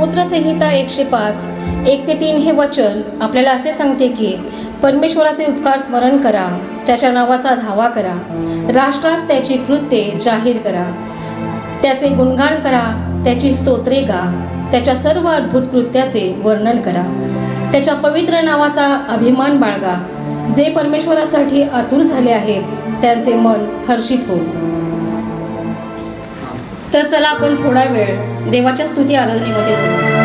स्तोत्रसंहिता 105 1 ते 3 हे वचन आपल्याला असे सांगते की परमेश्वराचे उपकार स्मरण करा, त्याच्या नावाचा धावा करा, राष्ट्रास त्याची कृत्ये जाहीर करा, त्याचे गुणगान करा, त्याची स्तोत्रे गा, त्याच्या सर्व अद्भुत कृत्याचे वर्णन करा, त्याच्या पवित्र नावाचा अभिमान बाळगा. जे परमेश्वरासाठी आतुर झाले आहेत त्यांचे मन हर्षित हो. तर चला आपण थोडा वेळ देवाच्या स्तुती आराधनेमध्ये जाऊ.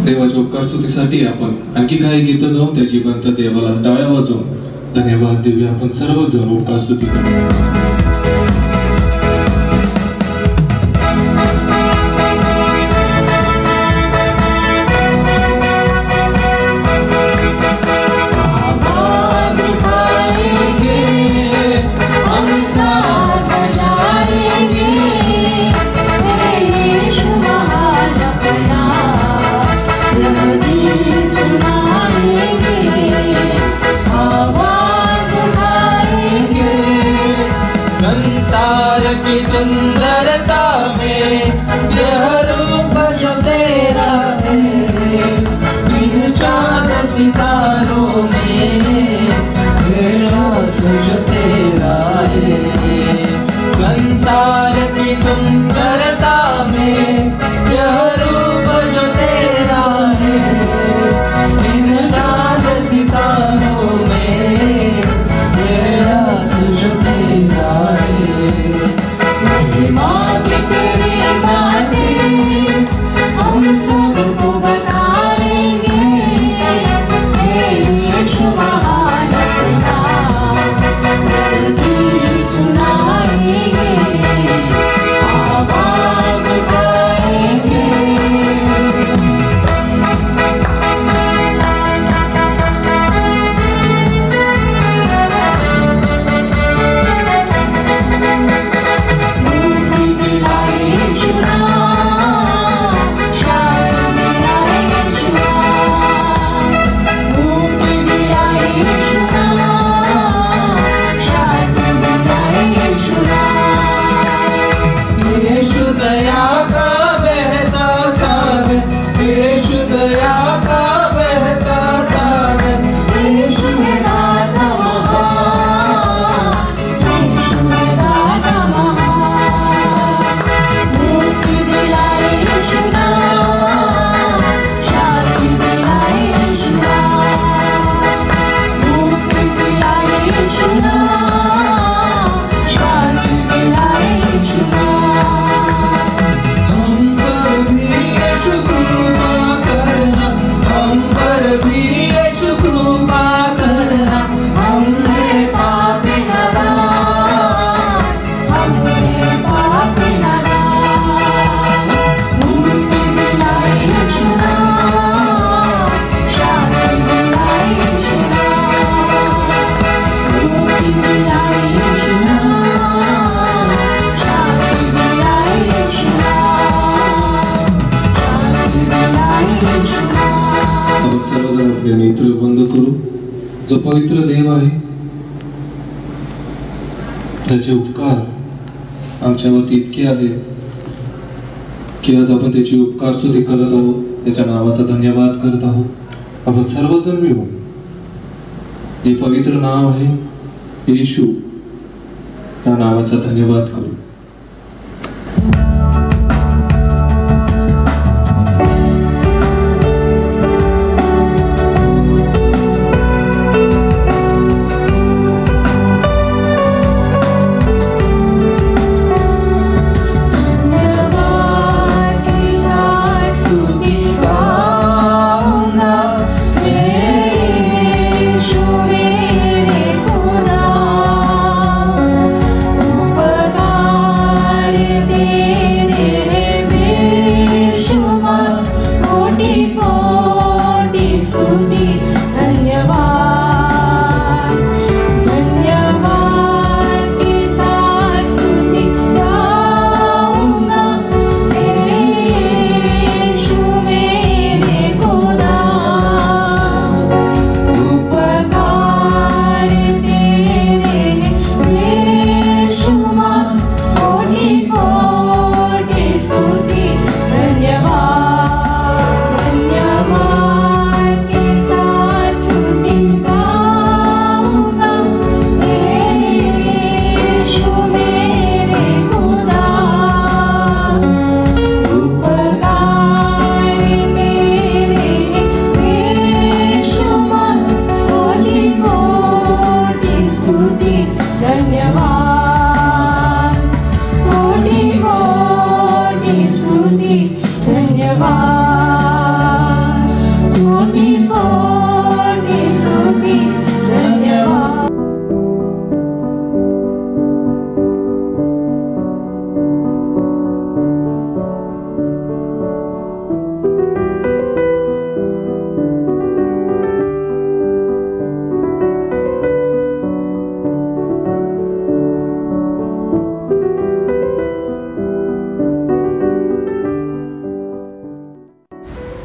देवाच्या उपकार स्तुतीसाठी आपण आणखी काही गीतं गाऊन त्या जिवंत देवाला टाळ्या वाजवून धन्यवाद देऊया. आपण सर्वजण उपकार स्तुती करू. संसार जो पवित्र देव आहे, त्याचे उपकार आमच्यावरती इतके आहेत की आज आपण त्याची उपकार स्तुती करत आहोत, त्याच्या नावाचा धन्यवाद करत आहोत। आपण सर्वजण मिळून जे पवित्र नाव आहे येशू या नावाचा धन्यवाद करू।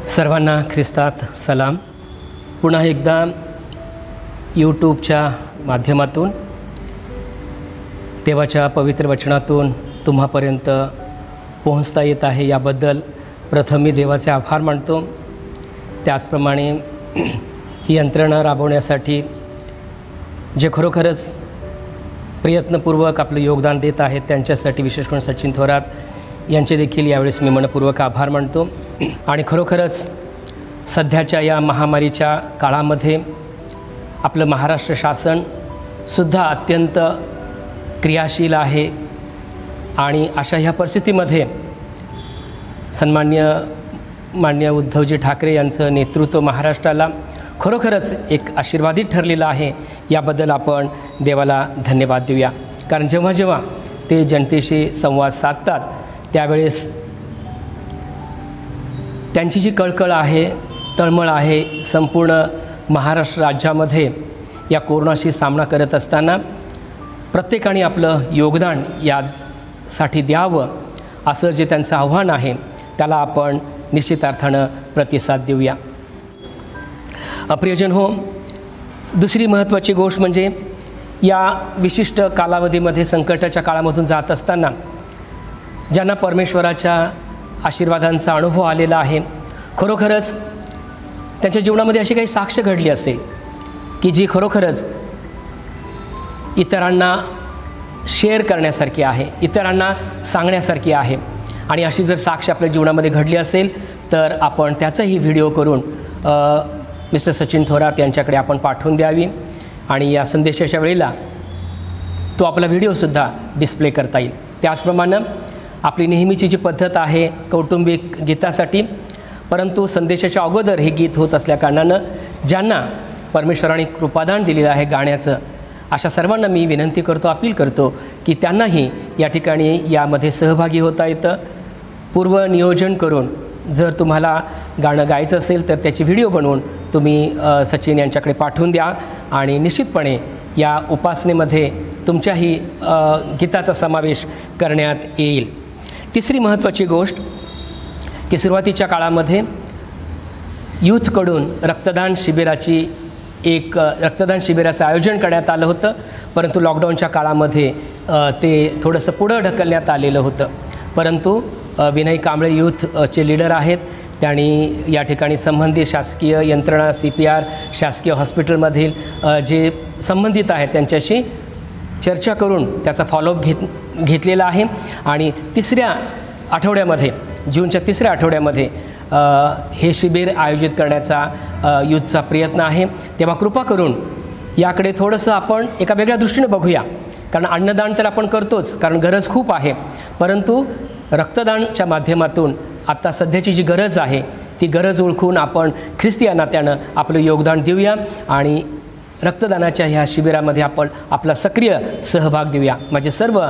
सर्वांना ख्रिस्तात सलाम। पुन्हा एकदा यूट्यूबच्या माध्यमातून देवाच्या पवित्र वचनातून तुम्हापर्यंत पोहोचता येत आहे याबद्दल प्रथम मी देवाचे आभार मानतो। त्याचप्रमाणे ही यंत्रणा राबवण्यासाठी जे खरोखरच प्रयत्नपूर्वक आपलं योगदान देत आहेत त्यांच्यासाठी विशेष करून सचिन थोरात यांचे देखील यावेळेस मी मनपूर्वक आभार मानतो। आणि खरोखरच सध्याच्या या महामारीच्या काळामध्ये आपलं महाराष्ट्र शासनसुद्धा अत्यंत क्रियाशील आहे आणि अशा ह्या परिस्थितीमध्ये माननीय उद्धवजी ठाकरे यांचं नेतृत्व महाराष्ट्राला खरोखरच एक आशीर्वादित ठरलेलं आहे। याबद्दल आपण देवाला धन्यवाद देऊया, कारण जेव्हा जेव्हा ते जनतेशी संवाद साधतात त्यावेळेस त्यांची जी कळकळ आहे, तळमळ आहे, संपूर्ण महाराष्ट्र राज्यामध्ये या कोरोनाशी सामना करत असताना प्रत्येकाने आपलं योगदान यासाठी द्यावं असं जे त्यांचं आव्हान आहे त्याला आपण निश्चित अर्थानं प्रतिसाद देऊया। प्रियजन हो, दुसरी महत्त्वाची गोष्ट म्हणजे या विशिष्ट कालावधीमध्ये संकटाच्या काळामधून जात असताना ज्यांना परमेश्वराच्या आशीर्वादांचा अनुभव आलेला आहे, खरोखरच त्यांच्या जीवनामध्ये अशी काही साक्ष घडली असेल की जी खरोखरच इतरांना शेअर करण्यासारखी आहे, इतरांना सांगण्यासारखी आहे। आणि अशी जर साक्ष आपल्या जीवनामध्ये घडली असेल तर आपण त्याचाही व्हिडिओ करून मिस्टर सचिन थोरात यांच्याकडे आपण पाठवून द्यावी आणि या संदेशाच्या वेळेला तो आपला व्हिडिओसुद्धा डिस्प्ले करता येईल। त्याचप्रमाणे आपली नेहमीची जी पद्धत आहे कौटुंबिक गीतासाठी, परंतु संदेशाच्या अगोदर हे गीत होत असल्याकारणानं ज्यांना परमेश्वराने कृपादान दिलेलं आहे गाण्याचं, अशा सर्वांना मी विनंती करतो, अपील करतो की त्यांनाही या ठिकाणी यामध्ये सहभागी होता येतं। पूर्वनियोजन करून जर तुम्हाला गाणं गायचं असेल तर त्याची व्हिडिओ बनवून तुम्ही सचिन यांच्याकडे पाठवून द्या आणि निश्चितपणे या उपासनेमध्ये तुमच्याही गीताचा समावेश करण्यात येईल। तिसरी महत्त्वाची गोष्ट की सुरुवातीच्या काळामध्ये यूथकडून रक्तदान शिबिराची एक रक्तदान शिबिराचं आयोजन करण्यात आलं होतं, परंतु लॉकडाऊनच्या काळामध्ये ते थोडंसं पुढं ढकलण्यात आलेलं होतं. परंतु विनय कांबळे यूथचे लीडर आहेत, त्यांनी या ठिकाणी संबंधित शासकीय यंत्रणा, CPR, शासकीय हॉस्पिटलमधील जे संबंधित आहेत त्यांच्याशी चर्चा करून त्याचा फॉलोअप घेतलेला आहे. आणि तिसऱ्या आठवड्यामध्ये, जूनच्या तिसऱ्या आठवड्यामध्ये हे शिबिर आयोजित करण्याचा यूथचा प्रयत्न आहे. तेव्हा कृपा करून याकडे थोडंसं आपण एका वेगळ्या दृष्टीने बघूया, कारण अन्नदान तर आपण करतोच, कारण गरज खूप आहे, परंतु रक्तदानच्या माध्यमातून आत्ता सध्याची जी गरज आहे ती गरज ओळखून आपण ख्रिस्ती या नात्यानं आपलं योगदान देऊया आणि रक्तदानाच्या ह्या शिबिरामध्ये आपण आपला सक्रिय सहभाग देऊया. माझे सर्व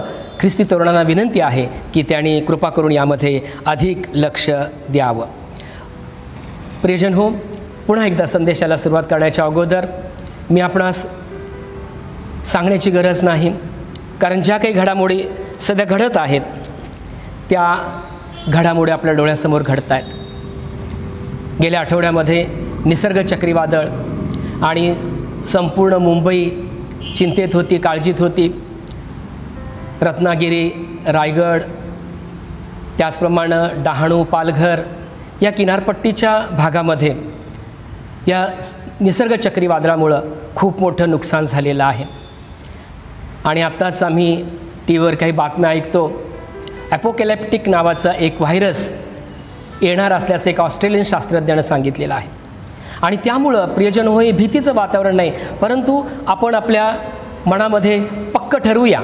ख्रिस्ती तरुणांना विनंती आहे की त्यांनी कृपा करून यामध्ये अधिक लक्ष द्यावं. प्रियजन हो, पुन्हा एकदा संदेशाला सुरुवात करण्याच्या अगोदर मी आपणास सांगण्याची गरज नाही, कारण ज्या काही घडामोडी सध्या घडत आहेत त्या घडामोडी आपल्या डोळ्यासमोर घडत आहेत. गेल्या आठवड्यामध्ये निसर्ग चक्रीवादळ आणि संपूर्ण मुंबई चिंतेत होती, काळजीत होती. रत्नागिरी, रायगड, त्याचप्रमाणे डहाणू, पालघर या किनारपट्टीच्या भागामध्ये या निसर्ग चक्रीवादळामुळं खूप मोठं नुकसान झालेलं आहे. आणि आत्ताच आम्ही टीव्हीवर काही बातम्या ऐकतो, ॲपोकॅलिप्टिक नावाचा एक व्हायरस येणार असल्याचं एक ऑस्ट्रेलियन शास्त्रज्ञानं सांगितलेलं आहे. आणि त्यामुळं प्रियजन हो, हे भीतीचं वातावरण नाही, परंतु आपण आपल्या मनामध्ये पक्क ठरवूया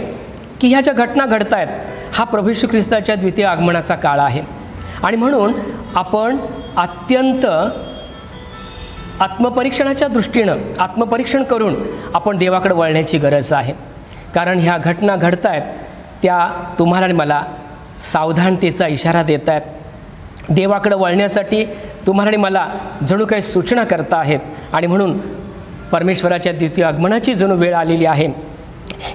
की ह्या ज्या घटना घडत आहेत हा प्रभू येशू ख्रिस्ताच्या द्वितीय आगमनाचा काळ आहे. आणि म्हणून आपण अत्यंत आत्मपरीक्षणाच्या दृष्टीनं आत्मपरीक्षण करून आपण देवाकडे वळण्याची गरज आहे. कारण ह्या घटना घडत आहेत त्या तुम्हाला आणि मला सावधानतेचा इशारा देत आहेत. देवाकडे वळण्यासाठी तुम्हाला आणि मला जणू काही सूचना करता आहेत. आणि म्हणून परमेश्वराच्या द्वितीय आगमनाची जणू वेळ आलेली आहे.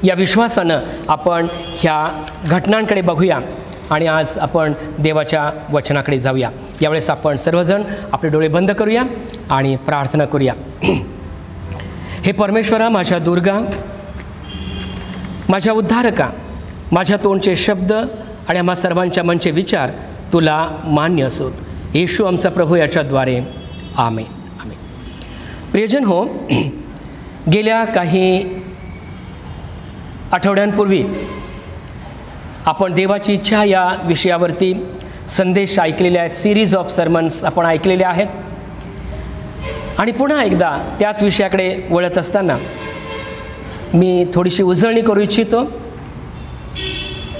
या विश्वासानं आपण ह्या घटनांकडे बघूया आणि आज आपण देवाच्या वचनाकडे जाऊया. यावेळेस आपण सर्वजण आपले डोळे बंद करूया आणि प्रार्थना करूया. हे परमेश्वरा, माझ्या दुर्गा, माझ्या उद्धारका, माझ्या तोंडचे शब्द आणि आम्हा सर्वांच्या मनचे विचार तुला मान्य असोत. येशू आमचा प्रभू याच्याद्वारे, आमेन. आमेन. प्रियजन हो, गेल्या काही आठवड्यांपूर्वी आपण देवाची इच्छा या विषयावरती संदेश ऐकलेले आहेत, सिरीज ऑफ सर्मन्स आपण ऐकलेले आहेत. आणि पुन्हा एकदा त्याच विषयाकडे वळत असताना मी थोडीशी उजळणी करू इच्छितो.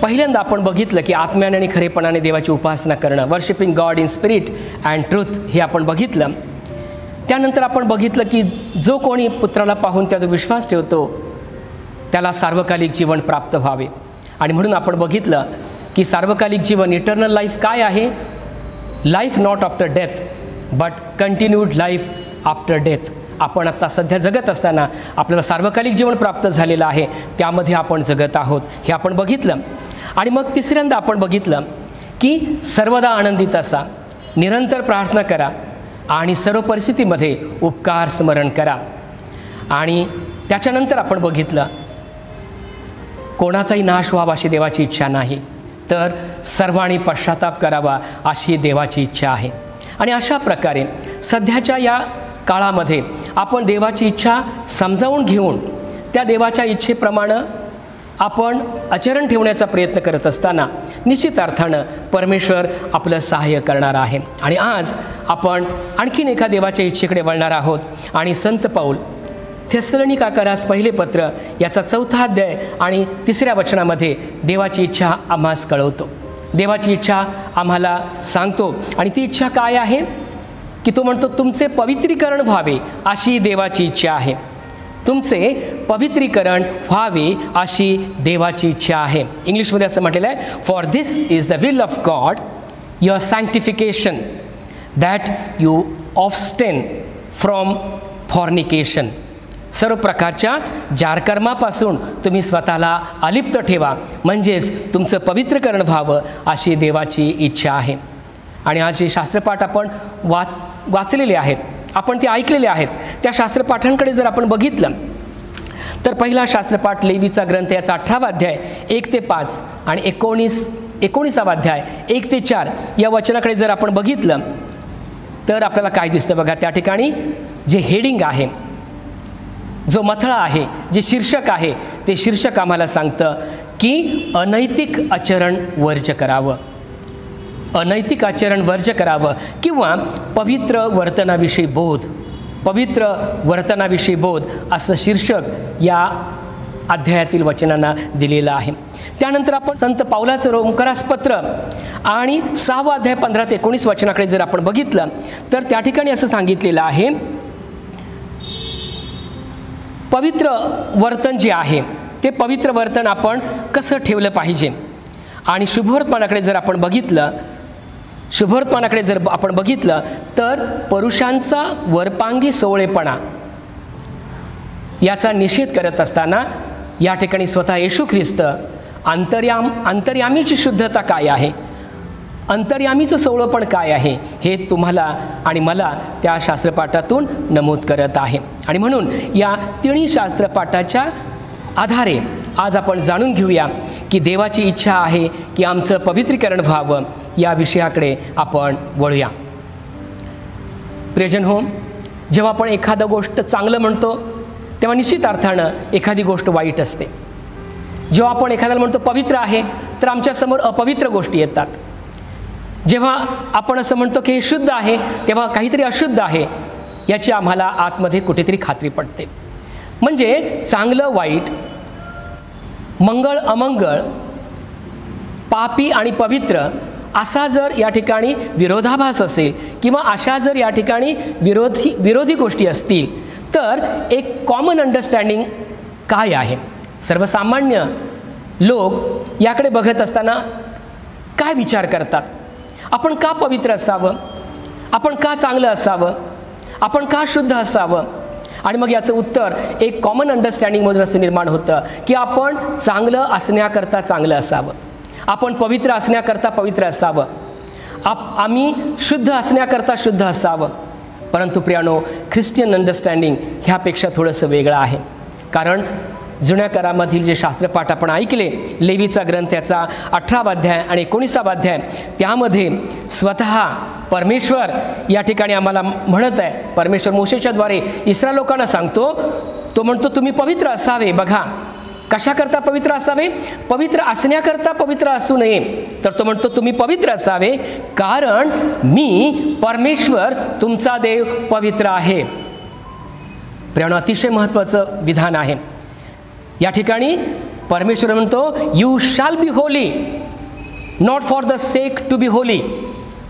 पहिल्यांदा आपण बघितलं की आत्म्याने आणि खरेपणाने देवाची उपासना करणं, worshipping God in spirit and truth, हे आपण बघितलं. त्यानंतर आपण बघितलं की जो कोणी पुत्राला पाहून त्याचा विश्वास ठेवतो त्याला सार्वकालिक जीवन प्राप्त व्हावे. आणि म्हणून आपण बघितलं की सार्वकालिक जीवन, इटर्नल लाईफ काय आहे? Life not after death but continued life after death. आपण आत्ता सध्या जगत असताना आपल्याला सार्वकालिक जीवन प्राप्त झालेलं आहे, त्यामध्ये आपण जगत आहोत, हे आपण बघितलं. आणि मग तिसऱ्यांदा आपण बघितलं की सर्वदा आनंदित असा, निरंतर प्रार्थना करा आणि सर्व परिस्थितीमध्ये उपकार स्मरण करा. आणि त्याच्यानंतर आपण बघितलं कोणाचाही नाश व्हावा अशी देवाची इच्छा नाही, तर सर्वांनी पश्चाताप करावा अशी देवाची इच्छा आहे. आणि अशा प्रकारे सध्याच्या या काळामध्ये आपण देवाची इच्छा समजावून घेऊन त्या देवाच्या इच्छेप्रमाणे आपण आचरण ठेवण्याचा प्रयत्न करत असताना निश्चित अर्थानं परमेश्वर आपलं सहाय्य करणार आहे. आणि आज आपण आणखीन एका देवाच्या इच्छेकडे वळणार आहोत. आणि संत पौल थेसलोनिकाकरास पहिले पत्र याचा 4था अध्याय आणि 3ऱ्या वचनामध्ये देवाची इच्छा आम्हास कळवतो, देवाची इच्छा आम्हाला सांगतो. आणि ती इच्छा काय आहे की तो म्हणतो तुमचे पवित्रीकरण व्हावे अशी देवाची इच्छा आहे. तुमचे पवित्रीकरण व्हावे अशी देवाची इच्छा आहे. इंग्लिशमध्ये असं म्हटलेलं आहे, for this is the will of God your sanctification that you abstain from fornication. सर्व प्रकारच्या जारकर्मापासून तुम्ही स्वतःला अलिप्त ठेवा, म्हणजेच तुमचं पवित्रकरण व्हावं अशी देवाची इच्छा आहे. आणि आज हे शास्त्रपाठ आपण वाचलेले आहेत. आपण ते ऐकलेले आहेत. त्या शास्त्रपाठांकडे जर आपण बघितलं तर पहिला शास्त्रपाठ लेवीचा ग्रंथ याचा 18वा अध्याय 1 ते 5 आणि 19वा अध्याय 1 ते 4 या वचनाकडे जर आपण बघितलं तर आपल्याला काय दिसतं बघा. त्या ठिकाणी जे हेडिंग आहे, जो मथळा आहे, जे शीर्षक आहे, ते शीर्षक आम्हाला सांगतं की अनैतिक आचरण वर्ज्य करावं, अनैतिक आचरण वर्ज्य करावं किंवा पवित्र वर्तनाविषयी बोध, पवित्र वर्तनाविषयी बोध असं शीर्षक या अध्यायातील वचनांना दिलेलं आहे. त्यानंतर आपण संत पावलाचं रोमकरास पत्र आणि 6वा अध्याय 15 ते 19 वचनाकडे जर आपण बघितलं तर त्या ठिकाणी असं सांगितलेलं आहे, पवित्र वर्तन जे आहे ते पवित्र वर्तन आपण कसं ठेवलं पाहिजे. आणि शुभवर्तमानाकडे जर आपण बघितलं तर पुरुषांचा वरपांगी सोवळेपणा याचा निषेध करत असताना या ठिकाणी स्वतः येशू ख्रिस्त अंतर्यामीची शुद्धता काय आहे, अंतर्यामीचं सोवळेपण काय आहे हे तुम्हाला आणि मला त्या शास्त्रपाठातून नमूद करत आहे. आणि म्हणून या तिन्ही शास्त्रपाठाच्या आधारे आज आपण जाणून घेऊया की देवाची इच्छा आहे की आमचं पवित्रीकरण व्हावं. या विषयाकडे आपण वळूया. प्रियजन हो, जेव्हा आपण एखादा गोष्ट चांगलं म्हणतो तेव्हा निश्चित अर्थानं एखादी गोष्ट वाईट असते. जेव्हा आपण एखाद्याला म्हणतो पवित्र आहे तर आमच्यासमोर अपवित्र गोष्टी येतात. जेव्हा आपण असं म्हणतो की हे शुद्ध आहे तेव्हा काहीतरी अशुद्ध आहे याची आम्हाला आतमध्ये कुठेतरी खात्री पडते. म्हणजे चांगलं वाईट, मंगळ अमंगळ, पापी आणि पवित्र असा जर या ठिकाणी विरोधाभास असेल किंवा अशा जर या ठिकाणी विरोधी गोष्टी असतील तर एक कॉमन अंडरस्टँडिंग काय आहे. सर्वसामान्य लोक याकडे बघत असताना काय विचार करतात, आपण का पवित्र असावं, आपण का चांगलं असावं, आपण का शुद्ध असावं. आणि मग याचं उत्तर एक कॉमन अंडरस्टँडिंगमधून असं निर्माण होतं की आपण चांगलं असण्याकरता चांगलं असावं, आपण पवित्र असण्याकरता पवित्र असावं, आम्ही शुद्ध असण्याकरता शुद्ध असावं. परंतु प्रियानो, ख्रिश्चियन अंडरस्टँडिंग ह्यापेक्षा थोडंसं वेगळं आहे. कारण जुन्या करारामधील जे शास्त्रपाठ आपण ऐकले, लेवीचा ग्रंथ याचा 18वा अध्याय आणि 19वा अध्याय, त्यामध्ये स्वतः परमेश्वर या ठिकाणी आम्हाला म्हणत आहे, परमेश्वर मोशेच्याद्वारे इस्रायल लोकांना सांगतो, तो म्हणतो तुम्ही पवित्र असावे. बघा कशाकरता पवित्र असावे, पवित्र असण्याकरता पवित्र असू नये, तर तो म्हणतो तुम्ही पवित्र असावे कारण मी परमेश्वर तुमचा देव पवित्र आहे. प्रियानो, अतिशय महत्त्वाचं विधान आहे. या ठिकाणी परमेश्वर म्हणतो you shall be holy, not for the sake to be holy.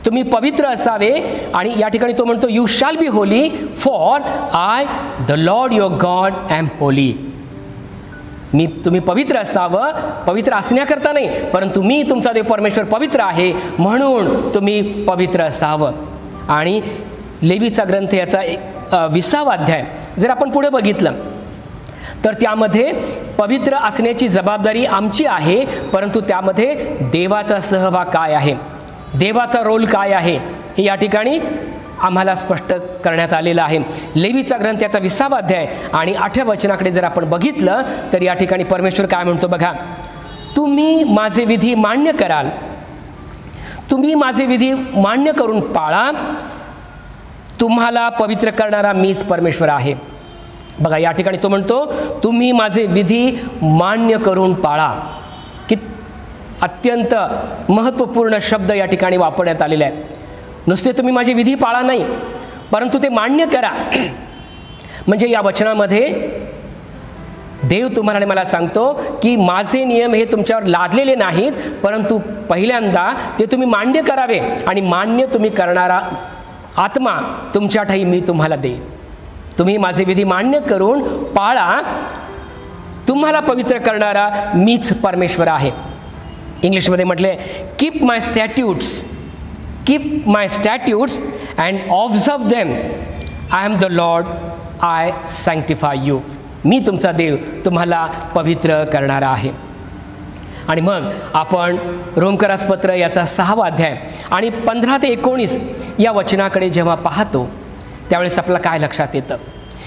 तुम्ही पवित्र असावे आणि या ठिकाणी तो म्हणतो you shall be holy for I the Lord your God am holy. तुम्ही पवित्र असावं, पवित्र असण्याकरता नाही, परंतु मी तुमचा देव परमेश्वर पवित्र आहे म्हणून तुम्ही पवित्र असावं. आणि लेवीचा ग्रंथ याचा 20वा अध्याय जर आपण पुढे बघितलं तर त्यामध्ये पवित्र असण्याची जबाबदारी आमची आहे, परंतु त्यामध्ये देवाचा सहभाग काय आहे, देवाचा रोल काय आहे हे या ठिकाणी आम्हाला स्पष्ट करण्यात आलेलं आहे. लेवीचा ग्रंथ याचा 20वा अध्याय आणि 8व्या वचनाकडे जर आपण बघितलं तर या ठिकाणी परमेश्वर काय म्हणतो बघा, तुम्ही माझे विधी मान्य कराल, तुम्ही माझे विधी मान्य करून पाळा, तुम्हाला पवित्र करणारा मीच परमेश्वर आहे. बघा या ठिकाणी तो म्हणतो तुम्ही माझे विधी मान्य करून पाळा. की अत्यंत महत्त्वपूर्ण शब्द या ठिकाणी वापरण्यात आलेले आहेत. नुसते तुम्ही माझे विधी पाळा नाही, परंतु ते मान्य करा. म्हणजे या वचनामध्ये देव तुम्हाला आणि मला सांगतो की माझे नियम हे तुमच्यावर लादलेले नाहीत, परंतु पहिल्यांदा ते तुम्ही मान्य करावे आणि मान्य तुम्ही करणारा आत्मा तुमच्या ठाई मी तुम्हाला देईन. तुम्ही माझे विधी मान्य करून पाळा, तुम्हाला पवित्र करणारा मीच परमेश्वर आहे. इंग्लिशमध्ये म्हटले keep my statutes, keep my statutes and observe them, I am the Lord, I sanctify you. मी तुमचा देव तुम्हाला पवित्र करणारा आहे. आणि मग आपण रोमकरास पत्र याचा 6वा अध्याय आणि 15 ते 19 या वचनाकडे जेव्हा पाहतो त्यावेळेस आपल्याला काय लक्षात येतं?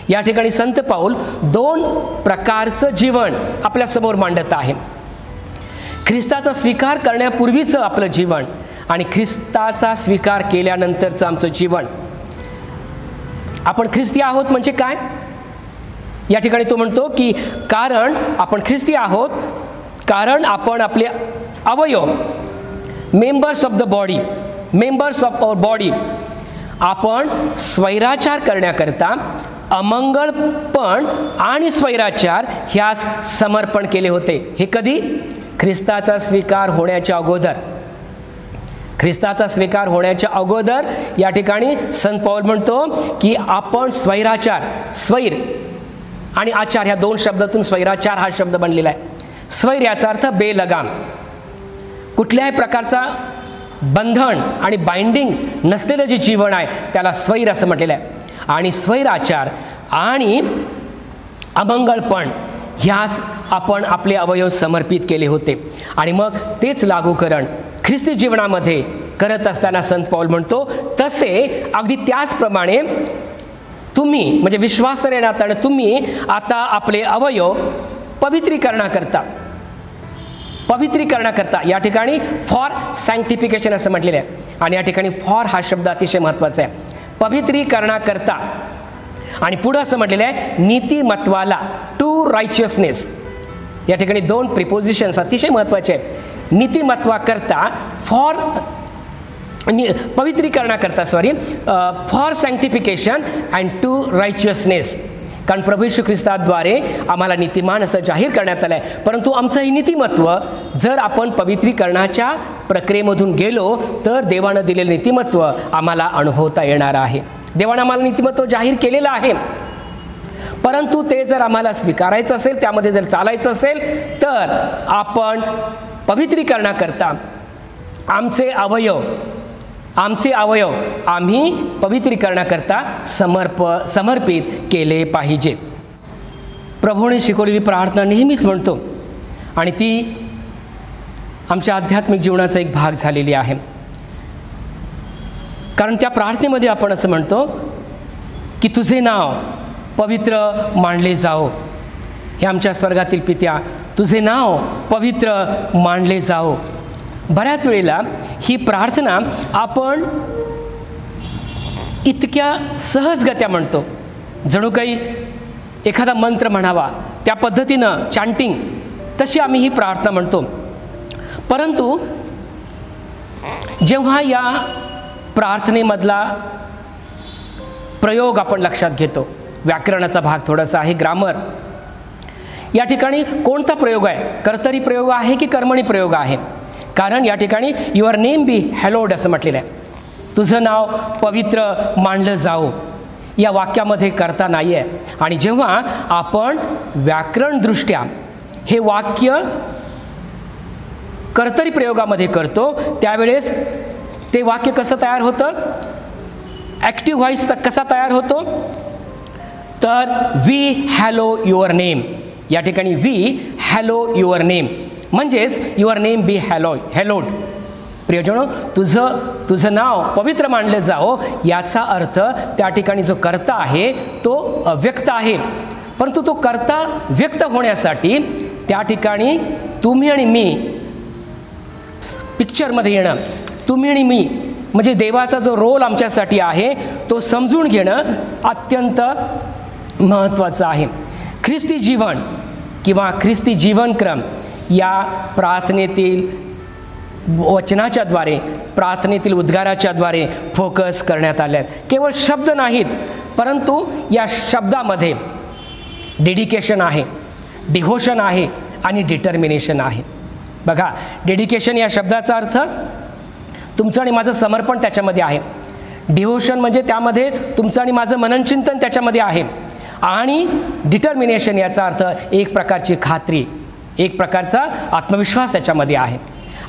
या ठिकाणी संत पाऊल 2 प्रकारचं जीवन आपल्यासमोर मांडत आहे. ख्रिस्ताचा स्वीकार करण्यापूर्वीचं आपलं जीवन आणि ख्रिस्ताचा स्वीकार केल्यानंतरचं आमचं जीवन. आपण ख्रिस्ती आहोत म्हणजे काय? या ठिकाणी तो म्हणतो की कारण आपण ख्रिस्ती आहोत, कारण आपण आपले अवयव, members of the body, members of our body, आपण स्वैराचार करण्याकरता अमंगळपण आणि स्वैराचार ह्यास समर्पण केले होते. हे कधी? ख्रिस्ताचा स्वीकार होण्याच्या अगोदर. ख्रिस्ताचा स्वीकार होण्याच्या अगोदर या ठिकाणी संत पौल म्हणतो की आपण स्वैराचार, स्वैर आणि आचार ह्या 2 शब्दातून स्वैराचार हा शब्द बनलेला आहे. स्वैर याचा अर्थ बेलगाम, कुठल्याही प्रकारचा बंधन आणि बाइंडिंग नसलेलं जे जीवन आहे त्याला स्वैर असं म्हटलेलं आहे. आणि स्वैराचार आणि अमंगळपण ह्यास आपण आपले अवयव समर्पित केले होते. आणि मग तेच लागूकरण ख्रिस्ती जीवनामध्ये करत असताना संत पौल म्हणतो तसे अगदी त्याचप्रमाणे तुम्ही म्हणजे विश्वासाने नात्याने तुम्ही आता आपले अवयव पवित्रीकरणाकरता या ठिकाणी फॉर सँक्टिफिकेशन असं म्हटलेलं आहे. आणि या ठिकाणी फॉर हा शब्द अतिशय महत्त्वाचा आहे. पवित्रीकरणाकरता आणि पुढं असं म्हटलेलं आहे नीतिमत्वाला, टू रायचियसनेस. या ठिकाणी 2 प्रिपोजिशन्स अतिशय महत्त्वाचे आहेत. नीतिमत्वाकरता फॉर पवित्रीकरणाकरता फॉर सँक्टिफिकेशन अँड टू रायचियसनेस. कारण प्रभू येशू ख्रिस्ताद्वारे आम्हाला नीतिमान असं जाहीर करण्यात आलं आहे. परंतु आमचं हे नीतिमत्व जर आपण पवित्रीकरणाच्या प्रक्रियेमधून गेलो तर देवानं दिलेलं नीतिमत्व आम्हाला अनुभवता येणार आहे. देवानं आम्हाला नीतिमत्व जाहीर केलेलं आहे. परंतु ते जर आम्हाला स्वीकारायचं असेल, त्यामध्ये जर चालायचं असेल तर आपण पवित्रीकरणाकरता आमचे अवयव आम्ही पवित्रीकरणाकरता समर्पित केले पाहिजेत. प्रभूने शिकवलेली प्रार्थना नेहमीच म्हणतो आणि ती आमच्या आध्यात्मिक जीवनाचा एक भाग झालेली आहे. कारण त्या प्रार्थनेमध्ये आपण असं म्हणतो की तुझे नाव पवित्र मानले जाओ. हे आमच्या स्वर्गातील पित्या, तुझे नाव पवित्र मानले जाओ. बऱ्याच वेळेला ही प्रार्थना आपण इतक्या सहजगत्या म्हणतो जणू काही एखादा मंत्र म्हणावा त्या पद्धतीनं चॅन्टिंग, तशी आम्ही ही प्रार्थना म्हणतो. परंतु जेव्हा या प्रार्थनेमधला प्रयोग आपण लक्षात घेतो, व्याकरणाचा भाग थोडासा आहे, ग्रामर, या ठिकाणी कोणता प्रयोग आहे? कर्तरी प्रयोग आहे की कर्मणी प्रयोग आहे? कारण या ठिकाणी युअर नेम बी हॅलोड असं म्हटलेलं आहे. तुझं नाव पवित्र मानलं जाओ. या वाक्यामध्ये कर्ता नाही आहे. आणि जेव्हा आपण व्याकरणदृष्ट्या हे वाक्य कर्तरी प्रयोगामध्ये करतो त्यावेळेस ते वाक्य कसं तयार होतं? ॲक्टिव्ह व्हॉइस कसा तयार होतो? तर वी हॅलो युअर नेम. या ठिकाणी वी हॅलो युअर नेम म्हणजेच युअर नेम बी हॅलोड. प्रियजनो, तुझं नाव पवित्र मानलं जाओ याचा अर्थ त्या ठिकाणी जो कर्ता आहे तो अव्यक्त आहे. परंतु तो कर्ता व्यक्त होण्यासाठी त्या ठिकाणी तुम्ही आणि मी पिक्चरमध्ये येणं, तुम्ही आणि मी म्हणजे देवाचा जो रोल आमच्यासाठी आहे तो समजून घेणं अत्यंत महत्त्वाचं आहे. ख्रिस्ती जीवन किंवा ख्रिस्ती जीवनक्रम या प्रार्थनेतील वचनाच्या द्वारे, प्रार्थनेतील उद्गाराच्या द्वारे फोकस करण्यात आले आहेत. केवळ शब्द नाहीत, परंतु या शब्दामध्ये डेडिकेशन आहे, डिव्होशन आहे आणि डिटर्मिनेशन आहे. बघा, डेडिकेशन या शब्दाचा अर्थ तुमचं आणि माझं समर्पण त्याच्यामध्ये आहे. डिव्होशन म्हणजे त्यामध्ये तुमचं आणि माझं मननचिंतन त्याच्यामध्ये आहे. आणि डिटर्मिनेशन याचा अर्थ एक प्रकारची खात्री, एक प्रकारचा आत्मविश्वास त्याच्यामध्ये आहे.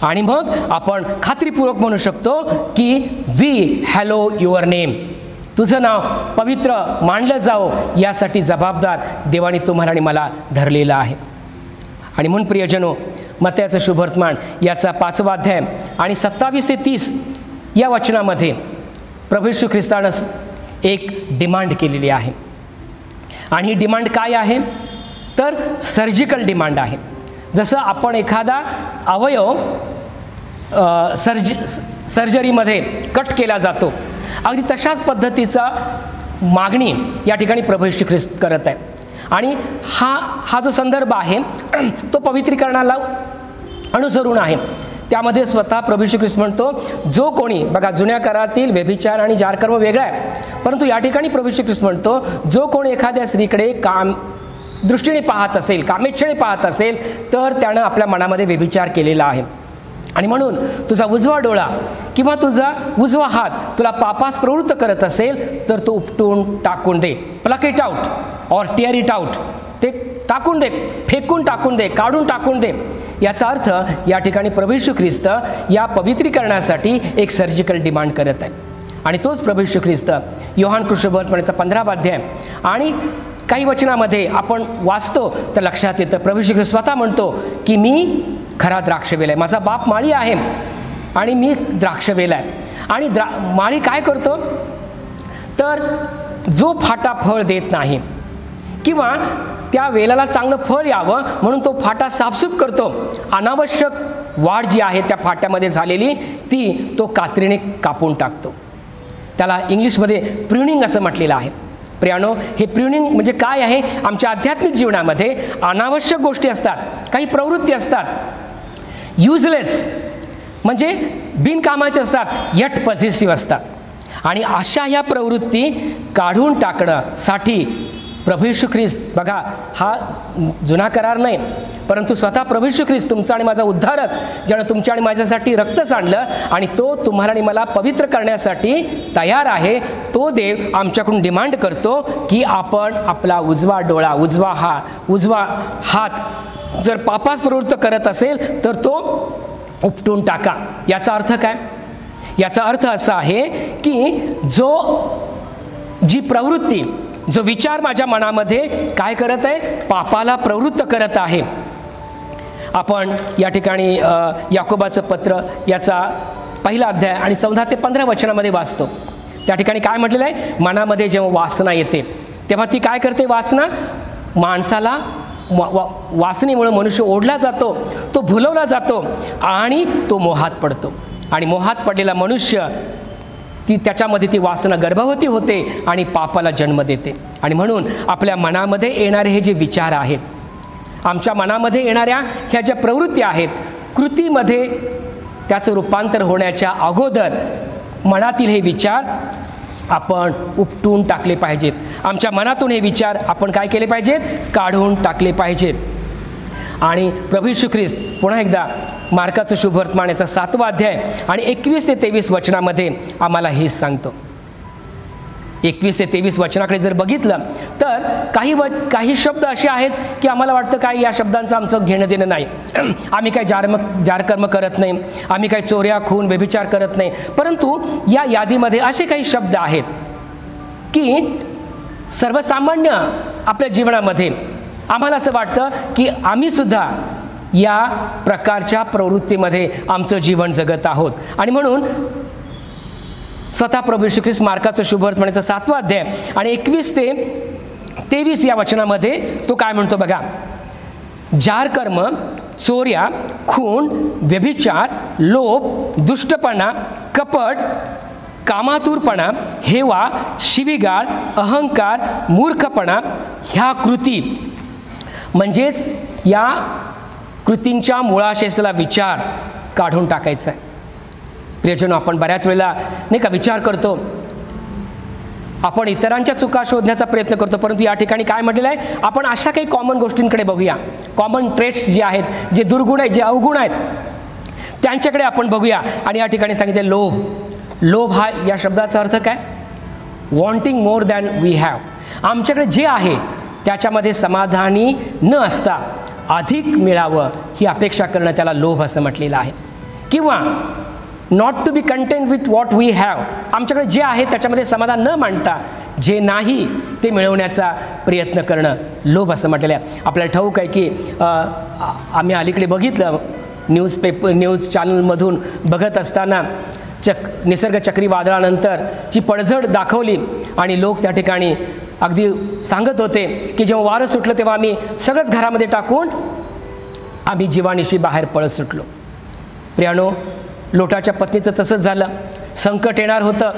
आणि मग आपण खात्रीपूर्वक म्हणू शकतो की वी हॅलो युअर नेम. तुझं नाव पवित्र मानलं जाओ यासाठी जबाबदार देवाने तुम्हाला आणि मला धरलेलं आहे. आणि म्हणून प्रियजनो, मत्याचं शुभवर्तमान याचा 5वा अध्याय आणि 27 ते 30 या वचनामध्ये प्रभू येशू ख्रिस्तानं एक डिमांड केलेली आहे. आणि ही डिमांड काय आहे तर सर्जिकल डिमांड आहे. जसं आपण एखादा अवयव सर्जरीमध्ये कट केला जातो, अगदी तशाच पद्धतीचा मागणी या ठिकाणी प्रभू येशू ख्रिस्त करत आहे. आणि हा जो संदर्भ आहे तो पवित्रीकरणाला अनुसरून आहे. त्यामध्ये स्वतः प्रभू येशू ख्रिस्त म्हणतो, जो कोणी, बघा जुन्या करारातील व्यभिचार आणि जारकर्म वेगळा आहे, परंतु या ठिकाणी प्रभू येशू ख्रिस्त म्हणतो, जो कोणी एखाद्या स्त्रीकडे दृष्टीने पाहत असेल, कामेच्छेने पाहत असेल, तर त्यानं आपल्या मनामध्ये व्यभिचार केलेला आहे. आणि म्हणून तुझा उजवा डोळा किंवा तुझा उजवा हात तुला पापास प्रवृत्त करत असेल तर तो उपटून टाकून दे. Pluck it out or tear it out. ते टाकून दे, फेकून टाकून दे, काढून टाकून दे. याचा अर्थ या ठिकाणी प्रभू येशू ख्रिस्त या पवित्रीकरणासाठी एक सर्जिकल डिमांड करत आहे. आणि तोच प्रभू येशू ख्रिस्त योहान कृष्णवर्तमानेचा 15वा अध्याय आणि काही वचनामध्ये आपण वाचतो तर लक्षात येतं, प्रभू येशू ख्रिस्त स्वतः म्हणतो की मी खरा द्राक्षवेल आहे, माझा बाप माळी आहे आणि मी द्राक्षवेल आहे. आणि माळी काय करतो तर जो फाटा फळ देत नाही किंवा त्या वेलाला चांगलं फळ यावं म्हणून तो फाटा साफसूफ करतो. अनावश्यक वाढ जी आहे त्या फाट्यामध्ये झालेली ती तो कात्रीने कापून टाकतो. त्याला इंग्लिशमध्ये प्रुनिंग असं म्हटलेलं आहे. प्रियानो, हे प्रुनिंग म्हणजे काय आहे? आमच्या आध्यात्मिक जीवनामध्ये अनावश्यक गोष्टी असतात, काही प्रवृत्ती असतात, युजलेस म्हणजे बिनकामाचे असतात, यट पॉझिटिव्ह असतात. आणि अशा ह्या प्रवृत्ती काढून टाकण्यासाठी प्रभू येशू ख्रिस्त, बघा हा जुना करार नाही, परंतु स्वतः प्रभू येशू ख्रिस्त तुमचा आणि माझा उद्धारक, ज्यानं तुमच्या आणि माझ्यासाठी रक्त सांडलं आणि तो तुम्हाला आणि मला पवित्र करण्यासाठी तयार आहे, तो देव आमच्याकडून डिमांड करतो की आपण आपला उजवा डोळा, उजवा हात जर पापास प्रवृत्त करत असेल तर तो उपटून टाका. याचा अर्थ काय? याचा अर्थ असा आहे की जी प्रवृत्ती, जो विचार माझ्या मनामध्ये काय करत आहे? पापाला प्रवृत्त करत आहे. आपण या ठिकाणी याकोबाचं पत्र याचा 1 अध्याय आणि 14 ते 15 वचनामध्ये वाचतो. त्या ठिकाणी काय म्हटलेलं आहे? मनामध्ये जेव्हा वासना येते तेव्हा ती काय करते? वासना माणसाला वासनेमुळे मनुष्य ओढला जातो, तो भुलवला जातो आणि तो मोहात पडतो. आणि मोहात पडलेला मनुष्य त्याच्यामध्ये ती वासना गर्भवती होते आणि पापाला जन्म देते. आणि म्हणून आपल्या मनामध्ये येणारे हे जे विचार आहेत, आमच्या मनामध्ये येणाऱ्या ह्या ज्या प्रवृत्ती आहेत, कृतीमध्ये त्याचं रूपांतर होण्याच्या अगोदर मनातील हे विचार आपण उपटून टाकले पाहिजेत. आमच्या मनातून हे विचार आपण काय केले पाहिजेत? काढून टाकले पाहिजेत. आणि प्रभू येशू ख्रिस्त पुन्हा एकदा मार्काचं शुभवर्तमान याचा 7वा अध्याय आणि 21 ते 23 वचनामध्ये आम्हाला हेच सांगतो. 21 ते 23 वचनाकडे जर बघितलं तर काही शब्द असे आहेत की आम्हाला वाटतं काय या शब्दांचं आमचं घेणं देणं नाही, आम्ही काय जारकर्म करत नाही, आम्ही काय चोऱ्या, खून, व्यभिचार करत नाही. परंतु या यादीमध्ये असे काही शब्द आहेत की सर्वसामान्य आपल्या जीवनामध्ये आम्हाला असं वाटतं की आम्ही सुद्धा या प्रकारच्या प्रवृत्तीमध्ये आमचं जीवन जगत आहोत. आणि म्हणून स्वतः प्रभू येशू ख्रिस्त मार्काचं शुभवर्तमानाचा 7वा अध्याय आणि 21 ते 23 या वचनामध्ये तो काय म्हणतो बघा. जारकर्म, चोऱ्या, खून, व्यभिचार, लोभ, दुष्टपणा, कपट, कामातुरपणा, हेवा, शिवीगाळ, अहंकार, मूर्खपणा ह्या कृती, म्हणजेच या कृतींच्या मुळाशेसला विचार काढून टाकायचा आहे. प्रियजनो, आपण बऱ्याच वेळेला नाही का विचार करतो, आपण इतरांच्या चुका शोधण्याचा प्रयत्न करतो, परंतु या ठिकाणी काय म्हटलेलं आहे? आपण अशा काही कॉमन गोष्टींकडे बघूया, कॉमन ट्रेट्स जे आहेत, जे दुर्गुण आहेत, जे अवगुण आहेत, त्यांच्याकडे आपण बघूया. आणि या ठिकाणी सांगितले लोभ हा या शब्दाचा अर्थ काय? Wanting more than we have. आमच्याकडे जे आहे त्याच्यामध्ये समाधानी न असता अधिक मिळावं ही अपेक्षा करणं, त्याला लोभ असं म्हटलेलं आहे. किंवा not to be content with what we have, आमच्याकडे जे आहे त्याच्यामध्ये समाधान न मानता जे नाही ते मिळवण्याचा प्रयत्न करणं लोभ असं म्हटलेलं आहे. आपल्याला ठाऊक आहे की आम्ही अलीकडे बघितलं न्यूज चॅनलमधून बघत असताना निसर्ग चक्रीवादळानंतरची पडझड दाखवली आणि लोक त्या ठिकाणी अगदी सांगत होते की जेव्हा वारं सुटलं तेव्हा आम्ही सगळंच घरामध्ये टाकून आम्ही जीवानिशी बाहेर पळत सुटलो. प्रियानो, लोटाच्या पत्नीचं तसंच झालं. संकट येणार होतं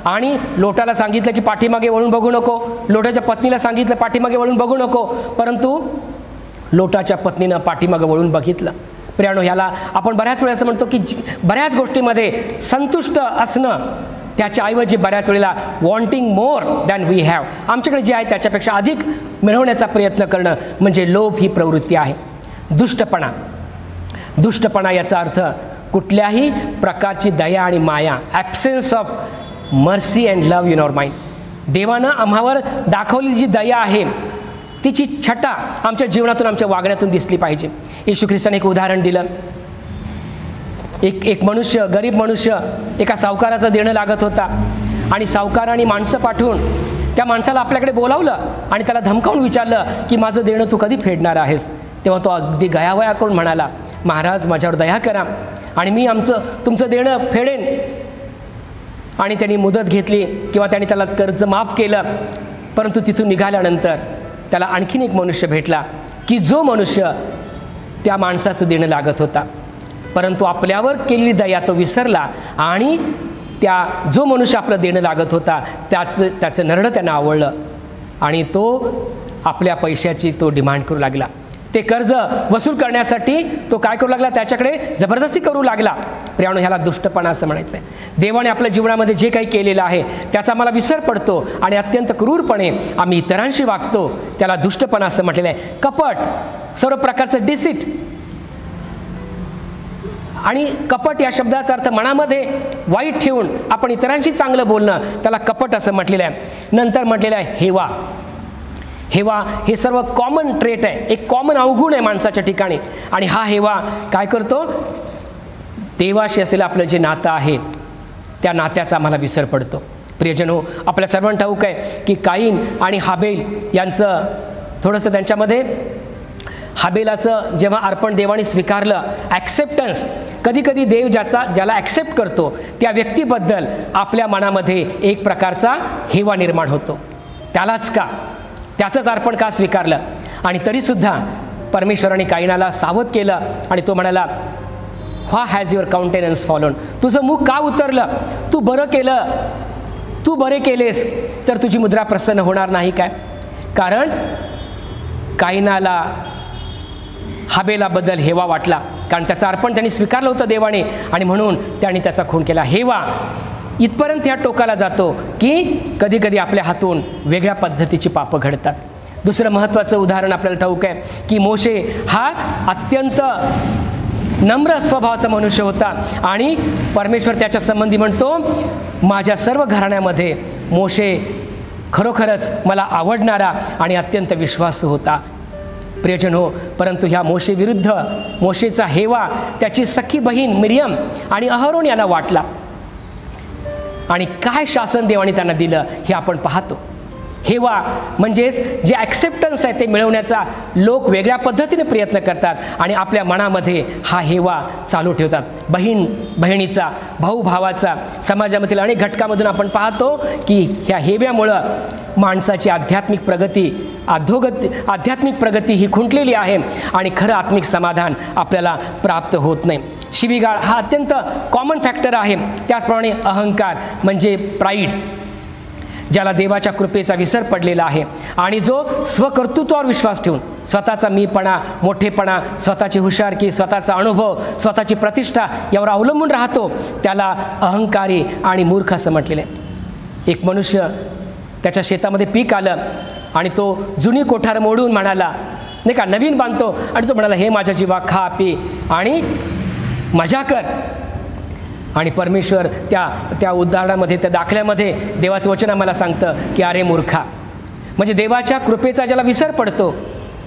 आणि लोटाला सांगितलं की पाठीमागे वळून बघू नको, लोटाच्या पत्नीला सांगितलं पाठीमागे वळून बघू नको, परंतु लोटाच्या पत्नीनं पाठीमागे वळून बघितलं. प्रियानो, ह्याला आपण बऱ्याच वेळा असं म्हणतो की बऱ्याच गोष्टीमध्ये संतुष्ट असणं त्याच्याऐवजी बऱ्याच वेळेला wanting more than we have, आमच्याकडे जे आहे त्याच्यापेक्षा अधिक मिळवण्याचा प्रयत्न करणं म्हणजे लोभ ही प्रवृत्ती आहे. दुष्टपणा याचा अर्थ कुठल्याही प्रकारची दया आणि माया, absence of mercy and love in our mind. देवानं आम्हावर दाखवलेली जी दया आहे तिची छटा आमच्या जीवनातून, आमच्या वागण्यातून दिसली पाहिजे. येशू ख्रिस्ताने एक उदाहरण दिलं. एक मनुष्य, गरीब मनुष्य एका सावकाराचं देणं लागत होता आणि सावकाराने माणसं पाठवून त्या माणसाला आपल्याकडे बोलावलं आणि त्याला धमकावून विचारलं की माझं देणं तू कधी फेडणार आहेस. तेव्हा तो अगदी गयावया करून म्हणाला, महाराज माझ्यावर दया करा आणि मी तुमचं देणं फेडेन. आणि त्यांनी मुदत घेतली किंवा त्यांनी त्याला कर्ज माफ केलं. परंतु तिथून निघाल्यानंतर त्याला आणखीन एक मनुष्य भेटला की जो मनुष्य त्या माणसाचं देणं लागत होता, परंतु आपल्यावर केलेली दया तो विसरला आणि जो मनुष्य आपलं देणं लागत होता त्याचं नरडं त्यांना आवडलं आणि तो आपल्या पैशाची तो डिमांड करू लागला. ते कर्ज वसूल करण्यासाठी तो काय करू लागला, त्याच्याकडे जबरदस्ती करू लागला. प्रियानो, ह्याला दुष्टपणा असं म्हणायचं आहे. देवाने आपल्या जीवनामध्ये जे काही केलेलं आहे त्याचा मला विसर पडतो आणि अत्यंत क्रूरपणे आम्ही इतरांशी वागतो, त्याला दुष्टपणा असं म्हटलेलं आहे. कपट, सर्व प्रकारचं डिसिट. आणि कपट या शब्दाचा अर्थ मनामध्ये वाईट ठेवून आपण इतरांशी चांगलं बोलणं, त्याला कपट असं म्हटलेलं आहे. नंतर म्हटलेलं आहे हेवा. हेवा हे सर्व कॉमन ट्रेट आहे, एक कॉमन अवगुण आहे माणसाच्या ठिकाणी. आणि हा हेवा काय करतो, देवाशी असलेलं आपलं जे नातं आहे त्या नात्याचा आम्हाला विसर पडतो. प्रियजनो, आपल्या सर्वांना ठाऊक आहे की काईन आणि हाबेल यांचं थोडंसं त्यांच्यामध्ये, हाबेलाचं जेव्हा अर्पण देवाने स्वीकारलं, ॲक्सेप्टन्स, कधीकधी देव ज्याला ॲक्सेप्ट करतो त्या व्यक्तीबद्दल आपल्या मनामध्ये एक प्रकारचा हेवा निर्माण होतो. त्यालाच का, त्याचंच अर्पण का स्वीकारलं. आणि तरीसुद्धा परमेश्वराने काईनाला सावध केलं आणि तो म्हणाला, व्हा हॅज युअर काउंटेनन्स फॉलोन, तुझं मुख का उतरलं, तू बरे केलेस तर तुझी मुद्रा प्रसन्न होणार नाही काय. कारण काईनाला हाबेलाबद्दल हेवा वाटला, कारण त्याचं अर्पण त्यांनी स्वीकारलं होतं देवाने आणि म्हणून त्यांनी त्याचा खून केला. हेवा इथपर्यंत ह्या टोकाला जातो की कधीकधी आपल्या हातून वेगळ्या पद्धतीची पापं घडतात. दुसरं महत्त्वाचं उदाहरण आपल्याला ठाऊक आहे की मोशे हा अत्यंत नम्र स्वभावाचा मनुष्य होता आणि परमेश्वर त्याच्या संबंधी म्हणतो, माझ्या सर्व घराण्यामध्ये मोशे खरोखरच मला आवडणारा आणि अत्यंत विश्वासू होता. प्रियजन हो, परंतु ह्या मोशेचा हेवा त्याची सखी बहीण मिरियम आणि अहरोन यांना वाटला आणि काय शासन देवाने त्यांना दिलं हे आपण पाहतो. हेवा म्हणजेच जे ॲक्सेप्टन्स आहे ते मिळवण्याचा लोक वेगळ्या पद्धतीने प्रयत्न करतात आणि आपल्या मनामध्ये हा हेवा चालू ठेवतात. बहिणीचा, भाऊ भावाचा, समाजामधील अनेक घटकामधून आपण पाहतो की ह्या हेव्यामुळं माणसाची आध्यात्मिक प्रगती ही खुंटलेली आहे आणि खरं आत्मिक समाधान आपल्याला प्राप्त होत नाही. शिवीगाळ हा अत्यंत कॉमन फॅक्टर आहे. त्याचप्रमाणे अहंकार म्हणजे प्राईड, ज्याला देवाच्या कृपेचा विसर पडलेला आहे आणि जो स्वकर्तृत्वावर विश्वास ठेवून स्वतःचा मीपणा, मोठेपणा, स्वतःची हुशारकी, स्वतःचा अनुभव, स्वतःची प्रतिष्ठा यावर अवलंबून राहतो, त्याला अहंकारी आणि मूर्ख असं म्हटलेलं आहे. एक मनुष्य त्याच्या शेतामध्ये पीक आलं आणि तो जुनी कोठार मोडून म्हणाला, नाही का, नवीन बांधतो आणि तो म्हणाला, हे माझ्या जीवा, खा पी आणि मजा कर. आणि परमेश्वर त्या उदाहरणामध्ये, त्या दाखल्यामध्ये देवाचं वचन आम्हाला सांगतं की अरे मूर्खा, म्हणजे देवाच्या कृपेचा ज्याला विसर पडतो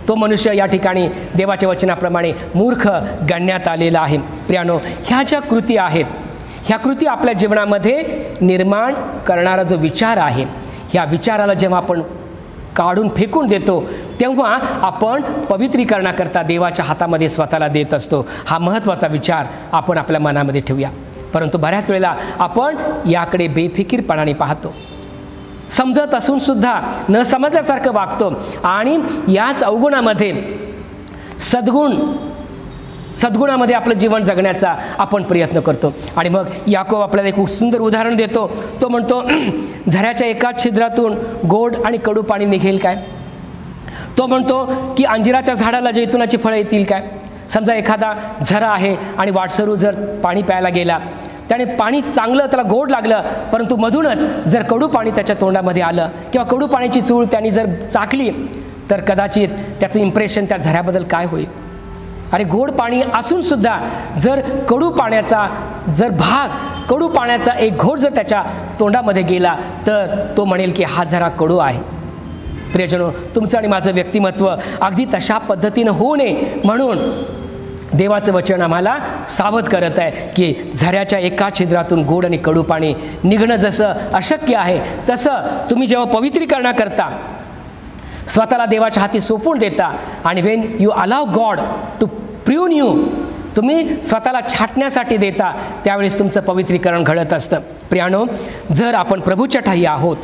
तो मनुष्य या ठिकाणी देवाच्या वचनाप्रमाणे मूर्ख गणण्यात आलेला आहे. प्रियानो, ह्या ज्या कृती आहेत, ह्या कृती आपल्या जीवनामध्ये निर्माण करणारा जो विचार आहे, ह्या विचाराला जेव्हा आपण काढून फेकून देतो तेव्हा आपण पवित्रीकरणाकरता देवाच्या हातामध्ये स्वतःला देत असतो. हा महत्त्वाचा विचार आपण आपल्या मनामध्ये ठेवूया. परंतु बऱ्याच वेळेला आपण याकडे बेफिकीरपणाने पाहतो, समजत असून सुद्धा न समजल्यासारखं वागतो आणि याच अवगुणामध्ये सद्गुणामध्ये आपलं जीवन जगण्याचा आपण प्रयत्न करतो. आणि मग याकोब आपल्याला एक सुंदर उदाहरण देतो. तो म्हणतो, झऱ्याच्या एकाच छिद्रातून गोड आणि कडू पाणी निघेल काय? तो म्हणतो की अंजिराच्या झाडाला जैतुनाची फळं येतील काय? समजा एखादा झरा आहे आणि वाटसरू जर पाणी प्यायला गेला, त्याने पाणी चांगलं त्याला गोड लागलं, परंतु मधूनच जर कडू पाणी त्याच्या तोंडामध्ये आलं किंवा कडू पाण्याची चूळ त्याने जर चाखली, तर कदाचित त्याचं इम्प्रेशन त्या झऱ्याबद्दल काय होईल? अरे, गोड पाणी असून सुद्धा जर कडू पाण्याचा एक घोट जर त्याच्या तोंडामध्ये गेला, तर तो म्हणेल की हा झरा कडू आहे. प्रियजनो, तुमचं आणि माझं व्यक्तिमत्व अगदी तशा पद्धतीनं होऊ नये म्हणून देवाचं वचन आम्हाला सावध करत आहे की झऱ्याच्या एका छिद्रातून गोड आणि कडू पाणी निघणं जसं अशक्य आहे, तसं तुम्ही जेव्हा पवित्रीकरणाकरता स्वतःला देवाच्या हाती सोपून देता आणि when you allow God to prove you, तुम्ही स्वतःला छाटण्यासाठी देता, त्यावेळेस तुमचं पवित्रीकरण घडत असतं. प्रियानो, जर आपण प्रभूच्या ठाई आहोत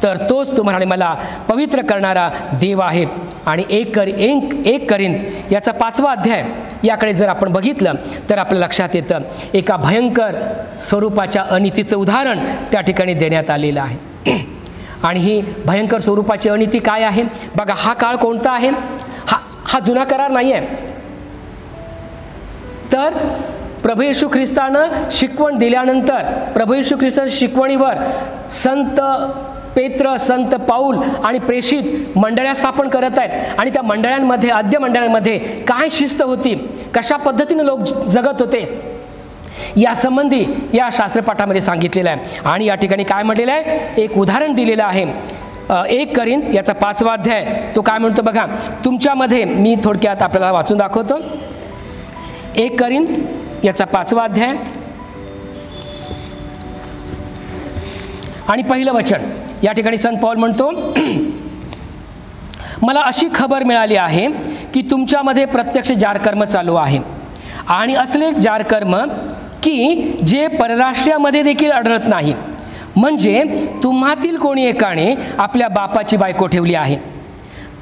तर तोच तुम्हाला आणि मला पवित्र करणारा देव आहे. आणि एक करिंथ याचा 5वा अध्याय याकडे जर आपण बघितलं तर आपल्या लक्षात येतं एका भयंकर स्वरूपाच्या अनितीचं उदाहरण त्या ठिकाणी देण्यात आलेलं आहे. आणि ही भयंकर स्वरूपाची अनिती काय आहे? बघा, हा काळ कोणता आहे? हा जुना करार नाही आहे. तर प्रभू येशू ख्रिस्तानं शिकवण दिल्यानंतर प्रभू येशू ख्रिस्ताच्या शिकवणीवर संत पेत्र, संत पाऊल आणि प्रेषित मंडळ्या स्थापन करत आहेत. आणि त्या मंडळांमध्ये, आद्य मंडळांमध्ये काय शिस्त होती, कशा पद्धतीने लोक जगत होते, यासंबंधी या शास्त्रपाठामध्ये सांगितलेलं आहे. आणि या ठिकाणी काय म्हटलेलं आहे? एक उदाहरण दिलेलं आहे. 1 करिंथ याचा 5वा अध्याय तो काय म्हणतो बघा. तुमच्यामध्ये, मी थोडक्यात आपल्याला वाचून दाखवतो. 1 करिंथ याचा 5वा अध्याय आणि पहिलं वचन. या ठिकाणी संत पौल म्हणतो, मला अशी खबर मिळाली आहे की तुमच्यामध्ये प्रत्यक्ष जारकर्म चालू आहे, आणि असले जारकर्म की जे परराष्ट्रामध्ये देखील आढळत नाही. म्हणजे तुम्हातील कोणी एकाने आपल्या बापाची बायको ठेवली आहे,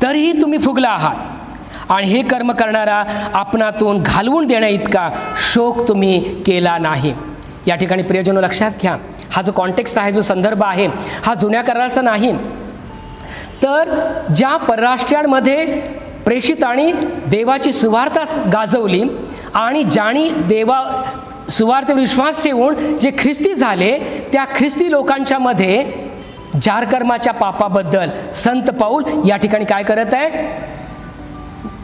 तरीही तुम्ही फुगला आहात, आणि हे कर्म करणारा आपणातून घालवून देण्या इतका शोक तुम्ही केला नाही. या ठिकाणी प्रियजनो लक्षात घ्या, हा जो कॉन्टेक्स्ट आहे, जो संदर्भ आहे, हा जुन्या कराराचा नाही. तर ज्या परराष्ट्रांमध्ये प्रेषितांनी देवाची सुवार्ता गाजवली आणि ज्यांनी सुवार्तेवर विश्वास ठेवून जे ख्रिस्ती झाले, त्या ख्रिस्ती लोकांच्या मध्ये जारकर्माच्या पापाबद्दल संत पाऊल या ठिकाणी काय करत आहे?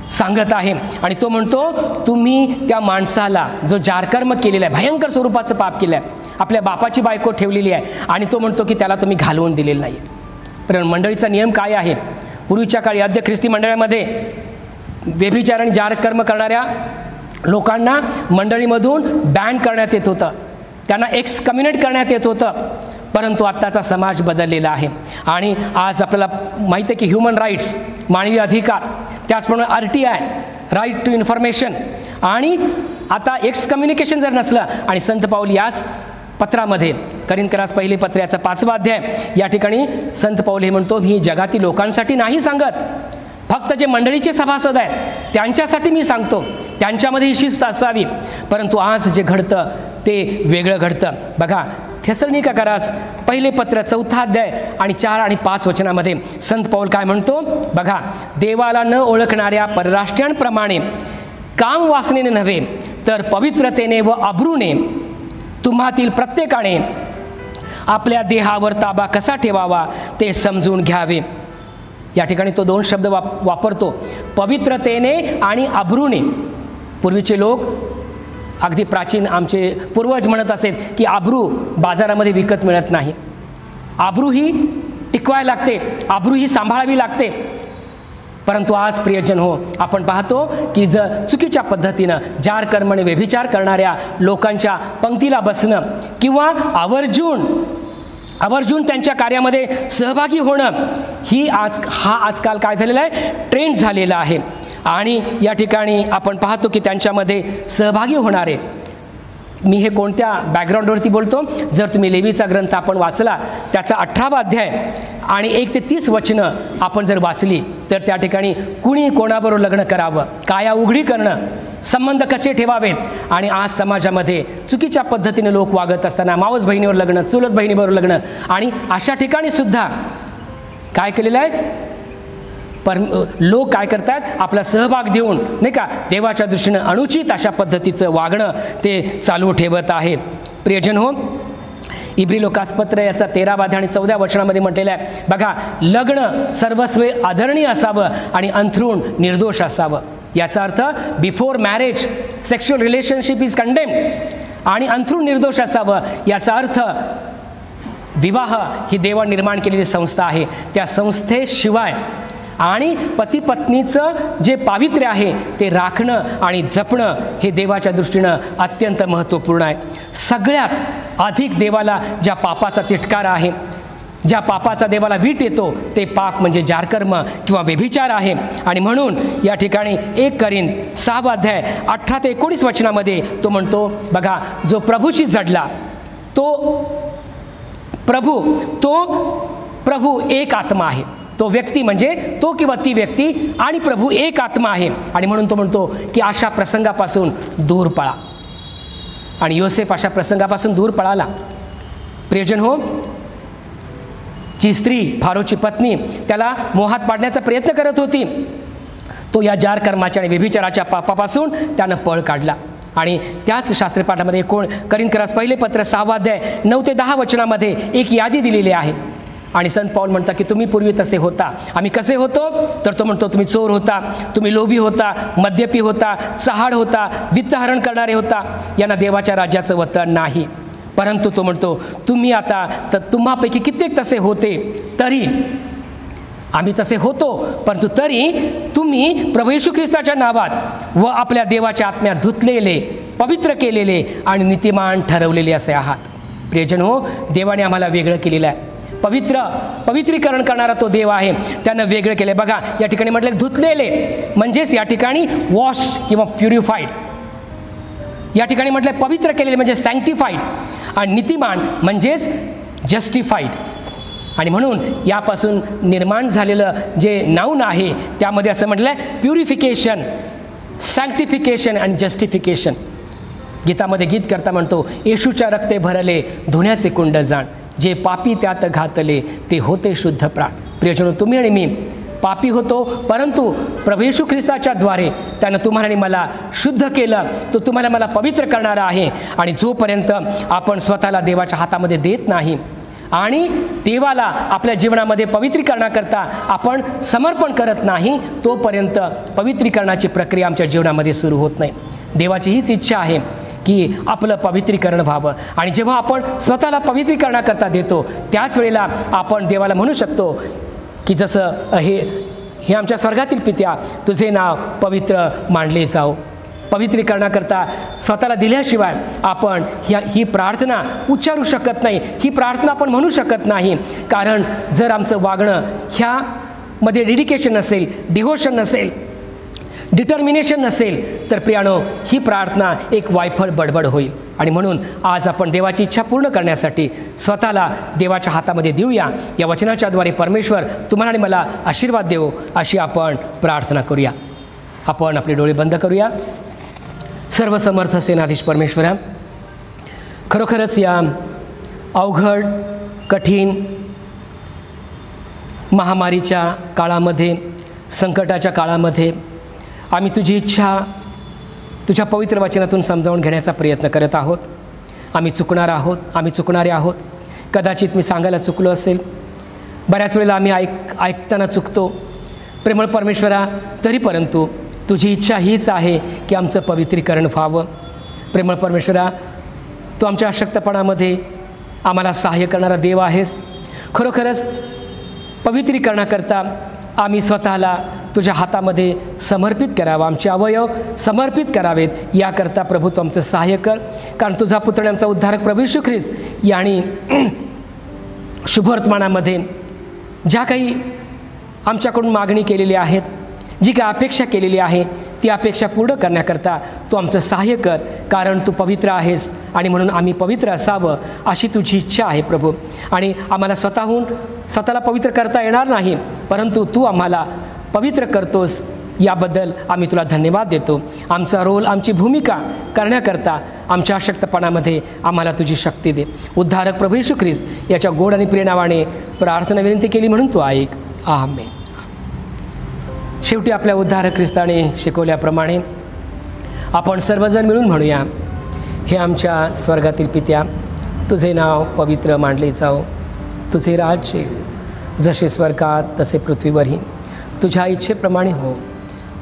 सांगत आहे. आणि तो म्हणतो, तुम्ही त्या माणसाला जो जारकर्म केलेला आहे, भयंकर स्वरूपाचं पाप केलं आहे, आपल्या बापाची बायको ठेवलेली आहे, आणि तो म्हणतो की त्याला तुम्ही घालवून दिलेलं नाही. पण मंडळीचा नियम काय आहे? पूर्वीच्या काळी आद्य ख्रिस्ती मंडळामध्ये व्यभिचार आणि जारकर्म करणाऱ्या लोकांना मंडळीमधून बॅन करण्यात येत होतं, त्यांना एक्सकम्युनिट करण्यात येत होतं. परंतु आत्ताचा समाज बदललेला आहे आणि आज आपल्याला माहिती आहे की ह्युमन राईट्स, मानवी अधिकार, त्याचप्रमाणे RTI, राईट टू इन्फॉर्मेशन, आणि आता एक्सकम्युनिकेशन जर नसलं, आणि संत पाऊल याच पत्रामध्ये, करिंथकरास पहिले पत्र याचा 5वा अध्याय या ठिकाणी संत पाऊल हे म्हणतो, मी जगातील लोकांसाठी नाही सांगत, फक्त जे मंडळीचे सभासद आहेत त्यांच्यासाठी मी सांगतो, त्यांच्यामध्ये ही शिस्त असावी. परंतु आज जे घडतं ते वेगळं घडतं. बघा, थेसलोनिकरास पहिले पत्र 4था अध्याय आणि 4 आणि 5 वचनामध्ये संत पाऊल काय म्हणतो बघा. देवाला न ओळखणाऱ्या परराष्ट्रीयांप्रमाणे काम वासनेने नव्हे, तर पवित्रतेने व अब्रूने तुम्हातील प्रत्येकाने आपल्या देहावर ताबा कसा ठेवावा ते समजून घ्यावे. या ठिकाणी तो 2 शब्द वापरतो, पवित्रतेने आणि अब्रूने. पूर्वीचे लोक, अगदी प्राचीन आमचे पूर्वज म्हणत असेल की आब्रू बाजारामध्ये विकत मिळत नाही, आब्रू ही टिकवायला लागते, आब्रू ही सांभाळावी लागते. परंतु आज प्रियजन हो, आपण पाहतो की जर चुकीच्या पद्धतीनं जारकर्म आणि व्यभिचार करणाऱ्या लोकांच्या पंक्तीला बसणं किंवा आवर्जून त्यांच्या कार्यामध्ये सहभागी होणं, हा आजकाल काय झालेला आहे? ट्रेंड झालेला आहे. आणि या ठिकाणी आपण पाहतो की त्यांच्यामध्ये सहभागी होणारे मी हे कोणत्या बॅकग्राऊंडवरती बोलतो? जर तुम्ही लेवीचा ग्रंथ आपण वाचला, त्याचा 18वा अध्याय आणि 1 ते 30 वचनं आपण जर वाचली, तर त्या ठिकाणी कुणी कोणाबरोबर लग्न करावं, काया उघडी करणं, संबंध कसे ठेवावेत, आणि आज समाजामध्ये चुकीच्या पद्धतीने लोक वागत असताना मावस बहिणीवर लग्न, चुलत बहिणीबरोबर लग्न, आणि अशा ठिकाणी सुद्धा काय केलेलं आहे, लोक काय करतात, आपला सहभाग देऊन नाही का देवाच्या दृष्टीनं अनुचित अशा पद्धतीचं वागणं ते चालू ठेवत आहेत. प्रियजन हो, इब्री लोकासपत्र याचा 13 आणि 14 वचनामध्ये म्हटलेलं आहे बघा, लग्न सर्वस्व आदरणीय असावं आणि अंथरूण निर्दोष असावं. याचा अर्थ before marriage sexual relationship is condemn, आणि अंथरूण निर्दोष असावं याचा अर्थ विवाह ही देवाने निर्माण केलेली संस्था आहे, त्या संस्थेशिवाय आणि पती पत्नीचं जे पावित्र्य आहे ते राखणं आणि जपणं हे देवाच्या दृष्टीनं अत्यंत महत्त्वपूर्ण आहे. सगळ्यात अधिक देवाला ज्या पापाचा तिटकारा आहे, ज्या पापाचा देवाला वीट येतो, ते पाप म्हणजे जारकर्म किंवा व्यभिचार आहे. आणि म्हणून या ठिकाणी 1 कोरिंथ 6 अध्याय 18 ते 19 वचनामध्ये तो म्हणतो बघा, जो प्रभूशी जडला तो प्रभू एक आत्मा आहे. तो व्यक्ती म्हणजे तो किंवा ती व्यक्ती आणि प्रभू एक आत्मा आहे. आणि म्हणून तो म्हणतो की अशा प्रसंगापासून दूर पळा. आणि योसेफ अशा प्रसंगापासून दूर पळाला. प्रियजन हो, जी स्त्री फारोची पत्नी त्याला मोहात पाडण्याचा प्रयत्न करत होती, तो या जार कर्माच्या आणि व्यभिचाराच्या पापापासून त्यानं पळ काढला. आणि त्याच शास्त्रपाठामध्ये कोरिंथकरास पहिले पत्र 6 अध्याय 9 ते 10 वचनामध्ये एक यादी दिलेली आहे. आणि संत पौल म्हणतात की तुम्ही पूर्वी तसे होता. आम्ही कसे होतो? तर तो म्हणतो तुम्ही चोर होता, तुम्ही लोभी होता, मद्यपी होता, चहाड होता, वित्तहरण करणारे होता. यांना देवाच्या राज्याचं वतन नाही. परंतु तो म्हणतो तुम्ही आता तर तुम्हापैकी कित्येक तसे होते, तरी आम्ही तसे होतो, परंतु तरी तुम्ही प्रभू येशू ख्रिस्ताच्या नावात व आपल्या देवाच्या आत्म्यात धुतलेले, पवित्र केलेले आणि नीतिमान ठरवलेले असे आहात. प्रियजन हो, देवाने आम्हाला वेगळं केलेलं आहे. पवित्रीकरण करणारा तो देव आहे, त्यानं वेगळं केलं. बघा या ठिकाणी म्हटलं धुतलेले म्हणजेच या ठिकाणी वॉश किंवा प्युरिफाईड. या ठिकाणी म्हटलं पवित्र केलेले म्हणजे सँक्टिफाईड, आणि नीतिमान म्हणजेच जस्टिफाईड. आणि म्हणून यापासून निर्माण झालेलं जे नाऊन आहे त्यामध्ये असं म्हटलं आहे प्युरिफिकेशन, सँक्टिफिकेशन आणि जस्टिफिकेशन. गीतामध्ये गीत करता म्हणतो येशूच्या रक्ते भरले धुण्याचे कुंड जाण, जे पापी त्यात घातले ते होते शुद्ध प्राण. प्रियजनो, तुम्ही आणि मी पापी होतो, परंतु प्रभू येशू ख्रिस्ताच्या द्वारे त्यानं तुम्हाला आणि मला शुद्ध केलं. तो तुम्हाला मला पवित्र करणारा आहे. आणि जोपर्यंत आपण स्वतःला देवाच्या हातामध्ये देत नाही आणि देवाला आपल्या जीवनामध्ये पवित्रीकरणाकरता आपण समर्पण करत नाही, तोपर्यंत पवित्रीकरणाची प्रक्रिया आमच्या जीवनामध्ये सुरू होत नाही. देवाची हीच इच्छा आहे की आपलं पवित्रीकरण व्हावं. आणि जेव्हा आपण स्वतःला पवित्रीकरणाकरता देतो त्याच वेळेला आपण देवाला म्हणू शकतो की जसं हे आमच्या स्वर्गातील पित्या, तुझे नाव पवित्र मानले जाओ. पवित्रीकरणाकरता स्वतःला दिल्याशिवाय आपण ही प्रार्थना उच्चारू शकत नाही, ही प्रार्थना आपण म्हणू शकत नाही. कारण जर आमचं वागणं ह्यामध्ये डेडिकेशन नसेल, डिव्होशन नसेल, डिटर्मिनेशन नसेल, तर प्रियानो ही प्रार्थना एक वायफळ बडबड होईल. आणि म्हणून आज आपण देवाची इच्छा पूर्ण करण्यासाठी स्वतःला देवाच्या हातामध्ये देऊया. या वचनाच्याद्वारे परमेश्वर तुम्हाला आणि मला आशीर्वाद देऊ अशी आपण प्रार्थना करूया. आपण आपले डोळे बंद करूया. सर्वसमर्थ सेनाधीश परमेश्वरा, खरोखरच या अवघड कठीण महामारीच्या काळामध्ये, संकटाच्या काळामध्ये आम्ही तुझी इच्छा तुझ्या पवित्र वचनातून समजावून घेण्याचा प्रयत्न करत आहोत. आम्ही चुकणार आहोत, आम्ही चुकणारे आहोत. कदाचित मी सांगायला चुकलो असेल, बऱ्याच वेळेला आम्ही ऐकताना चुकतो. प्रेमळ परमेश्वरा, तरी परंतु तुझी इच्छा हीच आहे की आमचं पवित्रीकरण व्हावं. प्रेमळ परमेश्वरा, तू आमच्या अशक्तपणामध्ये आम्हाला सहाय्य करणारा देव आहेस. खरोखरच पवित्रीकरणाकरता आम्ही स्वतःला तुझ्या हातामध्ये समर्पित करावं, आमचे अवयव समर्पित करावेत. याकरता प्रभू तू आमचं सहाय्य कर. कारण तुझा पुत्र आमचा उद्धारक प्रभू येशू ख्रिस्त यांनी शुभवर्तमानामध्ये ज्या काही आमच्याकडून मागणी केलेली आहेत, जी काही अपेक्षा केलेली आहे ती अपेक्षा पूर्ण करण्याकरता तू आमचं सहाय्य कर, कारण तू पवित्र आहेस आणि म्हणून आम्ही पवित्र असावं अशी तुझी इच्छा आहे प्रभू. आणि आम्हाला स्वतःला पवित्र करता येणार नाही, परंतु तू आम्हाला पवित्र करतोस, याबद्दल आम्ही तुला धन्यवाद देतो. आमचा रोल, आमची भूमिका करण्याकरता आमच्या अशक्तपणामध्ये आम्हाला तुझी शक्ती दे. उद्धारक प्रभू येशू ख्रिस्त याच्या गोड आणि प्रिय नावाने प्रार्थना विनंती केली म्हणून तू ऐक. आमेन. शेवटी आपल्या उद्धारक ख्रिस्ताने शिकवल्याप्रमाणे आपण सर्वजण मिळून म्हणूया, हे आमच्या स्वर्गातील पित्या, तुझे नाव पवित्र मानले जाओ, तुझे राज्य जसे स्वर्गात तसे पृथ्वीवरही तुझ्या इच्छेप्रमाणे हो.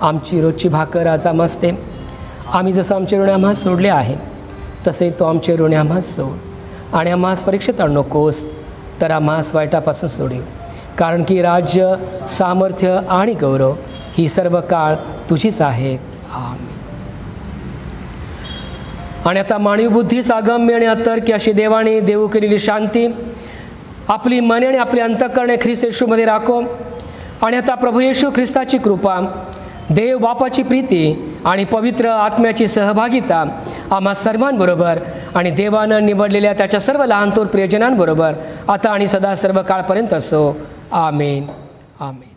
आमची रोजची भाकर आज आम्हास दे. आम्ही जसं आमचे ऋण आम्हास सोडले आहे तसे तो आमचे ऋण आम्हास सोड, आणि आम्हास परीक्षेत आणू नकोस, तर आम्हास वाईटापासून सोडीव. कारण की राज्य, सामर्थ्य आणि गौरव ही सर्व काळ तुझीच आहेत. आमेन. आणि आता मानवी बुद्धीस अगम्य आणि अतर्क्य अशी देवाने देऊ केलेली शांती आपली मने आणि आपली अंतःकरणे ख्रिस्त येशूमध्ये राखो. आणि आता प्रभू येशू ख्रिस्ताची कृपा, देव बापाची प्रीती आणि पवित्र आत्म्याची सहभागिता आम्हा सर्वांबरोबर आणि देवानं निवडलेल्या त्याच्या सर्व लहान थोर प्रियजनांबरोबर आता आणि सदा सर्व काळपर्यंत असो. आमेन. आमेन.